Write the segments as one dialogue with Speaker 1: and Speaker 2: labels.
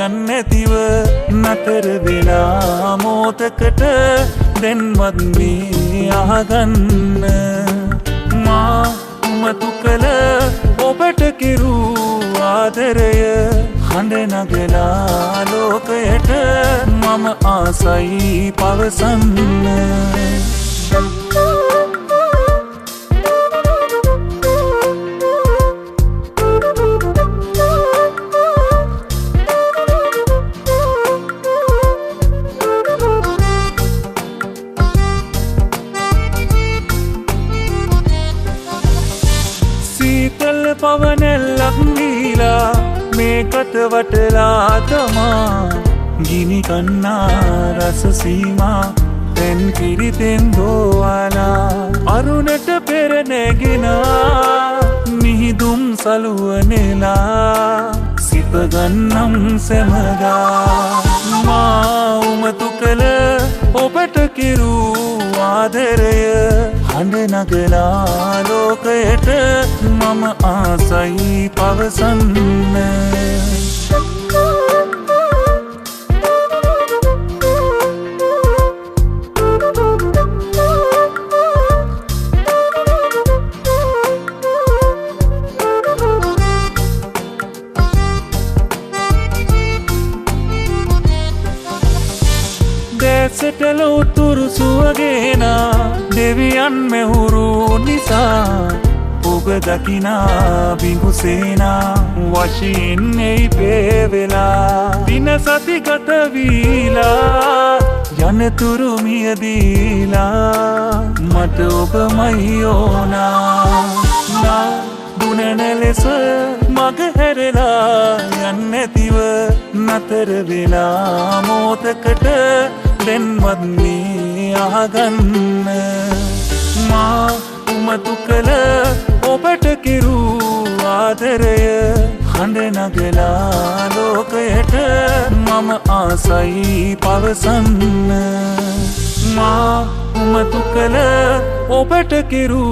Speaker 1: යන්නේතිව නතර වෙලා මොතකට දැන්වත් මේ අහගන්න මා උමතු කළ ඔබට කිරු ආදරය හඬ නගලා ලෝකයට මම ආසයි පවසන්න සීතල පවනැල්ලක් දීලා මේකට වටලා තමා ගිනි කන්නා රස සීමා පෙන් කිරිතෙන් දෝවාලා අරුණට පෙර නැගෙනා මිහිදුම් සලුවනෙලා සිප ගන්නම් සැමදා මා උමතු කළ ඔබට කිරු ආදරය හඬ නගලා ලෝකයට මම ආසයි පවසන්න දැසටල උතුරු සුවගේනා දෙවියන් මෙහුරු නිසා ඔබ දකිනා බිඟුසේනා වශයෙන් එයි පේවෙලා දින සති ගත වීලා යනතුරු මියදීලා මට ඔබමයි ඕනා නා දුනන ලෙස මග හැරලා යන්නේතිව නතර වෙලා මොතකට දැන්වත් මේ අහගන්න මා උමතු කළ ඔබට කිරු ආදරය හඬ නගලා ලෝකයට මම ආසයි පවසන්න මා උමතු කළ ඔබට කිරු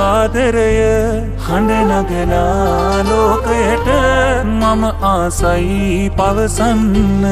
Speaker 1: ආදරය හඬ නගලා ලෝකයට මම ආසයි පවසන්න